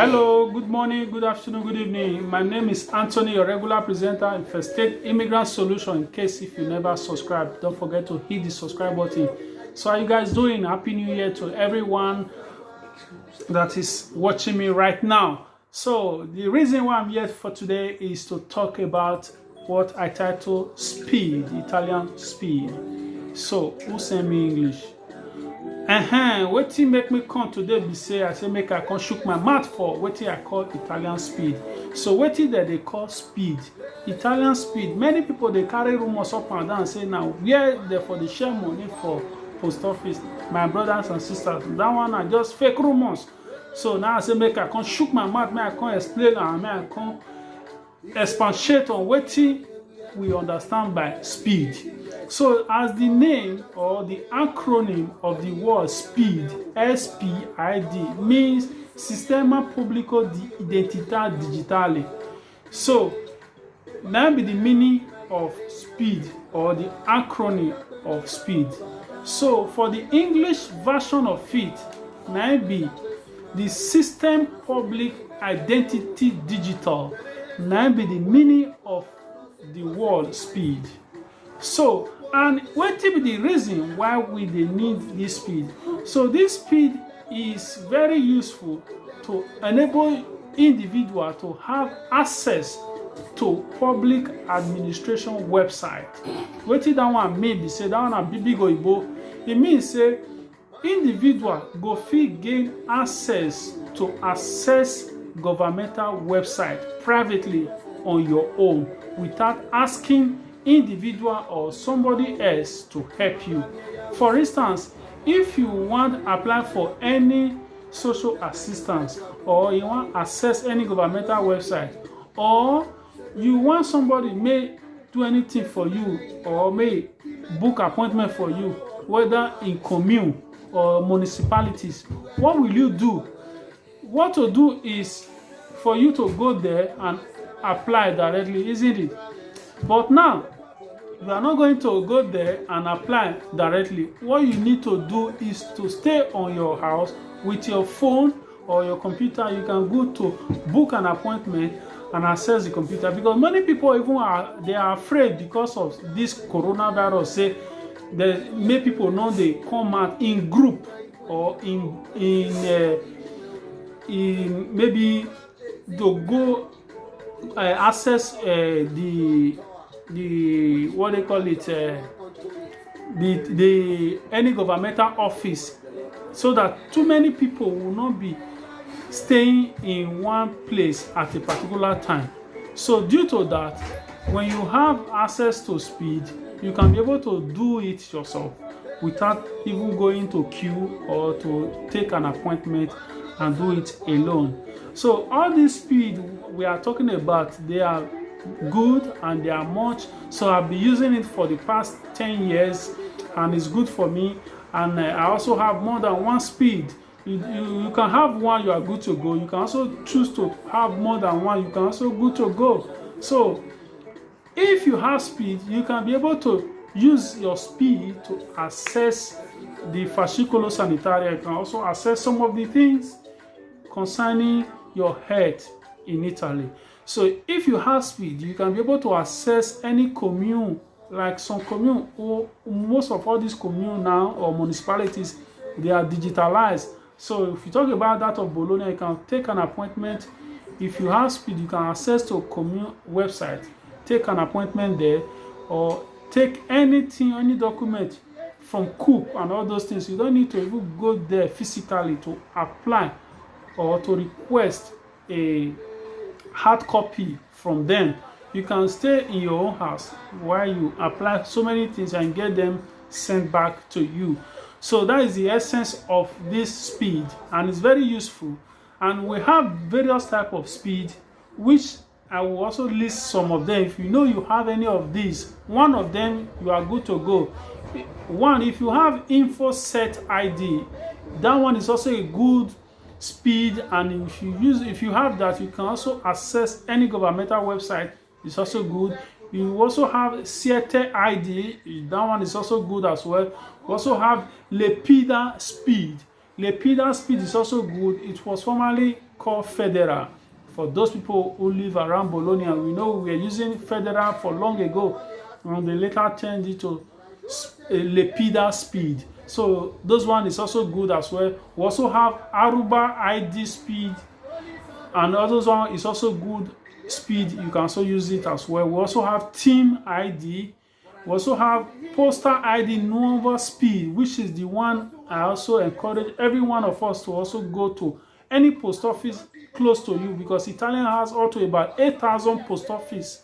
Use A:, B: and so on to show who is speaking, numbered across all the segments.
A: Hello, good morning, good afternoon, good evening. My name is Anthony, your regular presenter in First State Immigrant Solution. In case if you never subscribe, don't forget to hit the subscribe button. So how you guys doing? Happy New Year to everyone that is watching me right now. So the reason why I'm here for today is to talk about what I title Speed, Italian Speed. So who send me English? Wetin make me come today be say I say make I come shook my mouth for wetin I call Italian speed. So wetin dem dey call speed, Italian speed. Many people dey carry rumors up and down say now where dey for dey share money for post office. My brothers and sisters, that one na just fake rumors. So now I say make I come shook my mouth, make I come explain and make I come expatiate on wetin we understand by speed. So as the name or the acronym of the word speed, SPID, means Sistema Pubblico di Identità Digitale. So that be the meaning of speed or the acronym of speed. So for the English version of it, that be the System Public Identity Digital. That be the meaning of the word speed. So, and what be the reason why we dey need this speed? So this speed is very useful to enable individual to have access to public administration website. Wetin that one mean be say that one na big oyibo. E mean say individual go fit gain access to access governmental website privately on your own without asking individual or somebody else to help you. For instance, if you want to apply for any social assistance or you want access any governmental website or you want somebody may do anything for you or may book appointment for you, whether in commune or municipalities, what will you do? What to do is for you to go there and apply directly, isn't it? But now, you are not going to go there and apply directly. What you need to do is to stay on your house with your phone or your computer. You can go to book an appointment and access the computer, because many people even are afraid because of this coronavirus. Say that many people know they come out in group or in maybe to go access the what they call it the any governmental office, so that too many people will not be staying in one place at a particular time. So due to that, when you have access to speed, you can be able to do it yourself without even going to queue or to take an appointment and do it alone. So all this speed we are talking about, they are good and they are much. So I've been using it for the past 10 years and it's good for me. And I also have more than one speed. You can have one, you are good to go. You can also choose to have more than one, you can also good to go. So if you have speed, you can be able to use your speed to access the fascicolo sanitaria. You can also access some of the things concerning your health in Italy. So if you have speed, you can be able to access any commune, like some commune, or most of all these commune now or municipalities, they are digitalized. So if you talk about that of Bologna, you can take an appointment. If you have speed, you can access to a commune website, take an appointment there, or take anything, any document from COOP and all those things. You don't need to even go there physically to apply or to request a hard copy from them. You can stay in your own house while you apply so many things and get them sent back to you. So that is the essence of this speed, and it's very useful. And we have various types of speed, which I will also list some of them. If you know you have any of these, one of them, you are good to go. One, if you have InfoSet ID, that one is also a good speed, and if you have that, you can also access any governmental website. It's also good. You also have Siete ID, that one is also good as well. You also have Lepida Speed. Lepida Speed is also good. It was formerly called Federal. For those people who live around Bologna, we know we were using Federal for long ago, and they later changed it to Lepida Speed. So those one is also good as well. We also have Aruba ID Speed, and others one is also good speed. You can also use it as well. We also have Team ID. We also have Postal ID Nuova Speed, which is the one I also encourage every one of us to also go to any post office close to you, because Italian has up to about 8,000 post office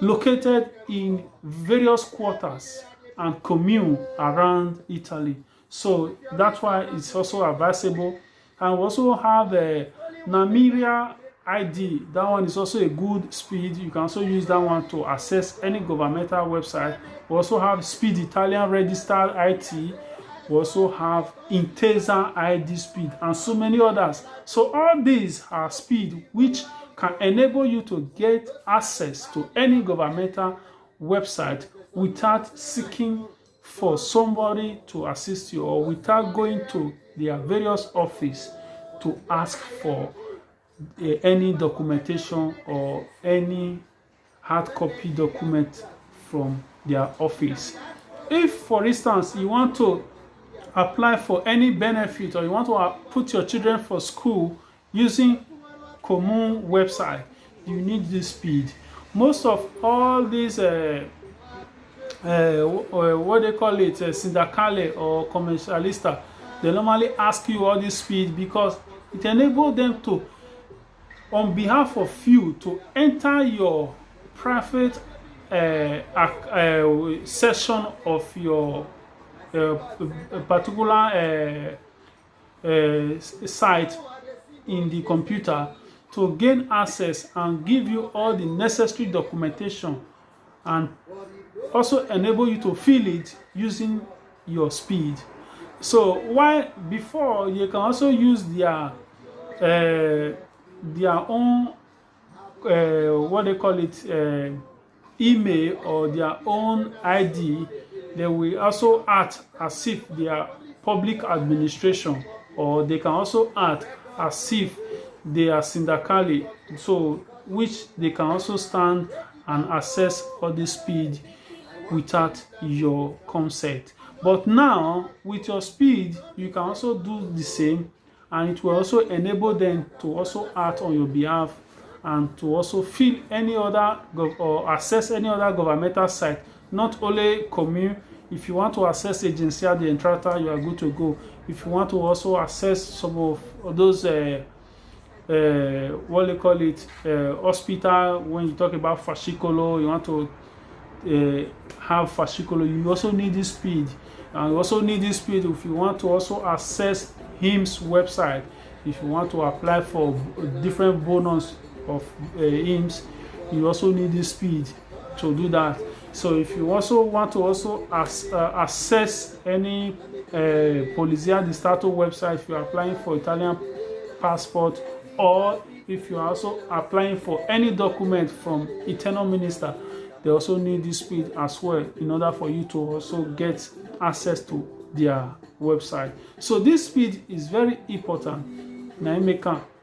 A: located in various quarters and commune around Italy. So that's why it's also advisable. And we also have Namiria ID. That one is also a good speed. You can also use that one to access any governmental website. We also have Speed Italian Registered IT. We also have Intesa ID Speed and so many others. So all these are speed which can enable you to get access to any governmental website without seeking for somebody to assist you, or without going to their various office to ask for any documentation or any hard copy document from their office. If, for instance, you want to apply for any benefit, or you want to put your children for school using commune website, you need this speed. Most of all these what they call it, sindacale or commercialista, they normally ask you all this speed because it enables them to, on behalf of you, to enter your private session of your particular site in the computer, to gain access and give you all the necessary documentation, and also enable you to fill it using your speed. So while before you can also use their own what they call it, email or their own ID, they will also act as if they are public administration, or they can also act as if they are syndically, so which they can also stand and access all the speed without your consent. But now with your speed, you can also do the same, and it will also enable them to also act on your behalf and to also fill any other or access any other governmental site, not only commune. If you want to access Agenzia di Entrata, you are good to go. If you want to also access some of those what they call it, hospital, when you talk about fascicolo, you want to have fascicolo, you also need this speed. And you also need this speed if you want to also access HIMSS website. If you want to apply for different bonus of HIMSS, you also need this speed to do that. So if you also want to also access any Polizia di Stato website, if you're applying for Italian passport, or if you're also applying for any document from Internal Minister, they also need this speed as well in order for you to also get access to their website. So this speed is very important. Now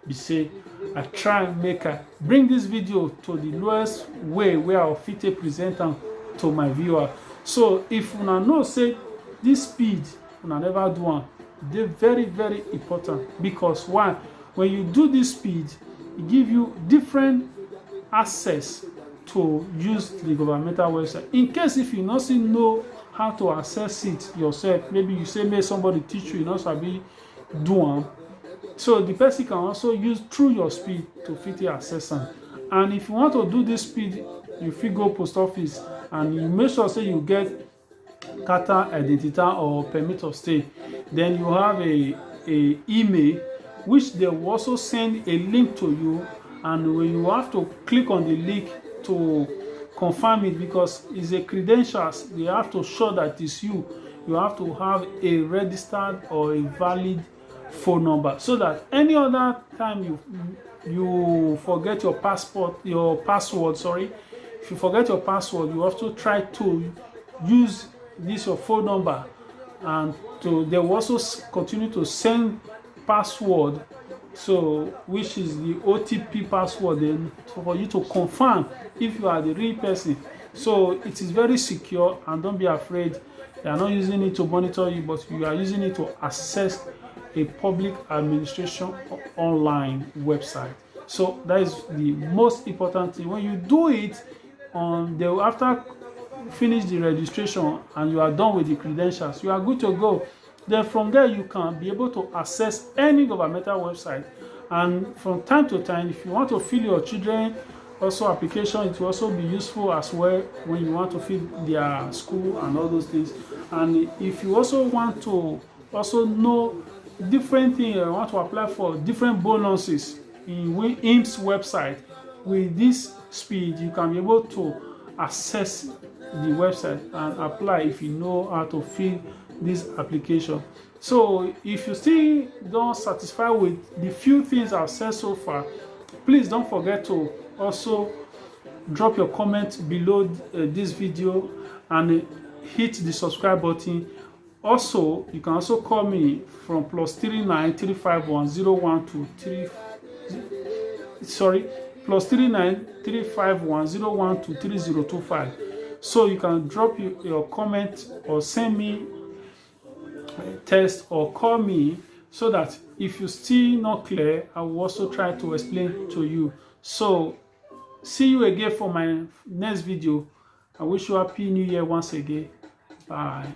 A: be say I try and bring this video to the lowest way where I'll fit a presenter to my viewer. So if una know say this speed una never do one, they're very, very important. Because why? When you do this speed, it give you different access to use the governmental website. In case if you not still know how to access it yourself, maybe you say may somebody teach you, not sabi do one. So the person can also use through your speed to fit your access. And if you want to do this speed, you fit go post office and you make sure say you get Carta Identità or permit of stay. Then you have a email which they will also send a link to you, and when you have to click on the link to confirm it, because it's a credentials, they have to show that it's you. You have to have a registered or a valid phone number, so that any other time you forget your password, sorry, if you forget your password, you have to try to use this your phone number and they will also continue to send password, so which is the OTP password, then for you to confirm if you are the real person. So it is very secure, and don't be afraid. They are not using it to monitor you, but you are using it to access a public administration online website. So that is the most important thing. When you do it on the after finish the registration and you are done with the credentials, you are good to go. Then from there you can be able to access any governmental website, and from time to time, if you want to fill your children also application, it will also be useful as well when you want to fill their school and all those things. And if you also want to also know different things, you want to apply for different bonuses in IMSS website, with this speed you can be able to access the website and apply if you know how to fill this application. So if you still don't satisfy with the few things I've said so far, please don't forget to also drop your comment below this video and hit the subscribe button. Also, you can also call me from +39 351 012 3025. So you can drop your comment or send me a text or call me, so that if you still not clear, I will also try to explain to you. So see you again for my next video. I wish you a happy new year once again. Bye.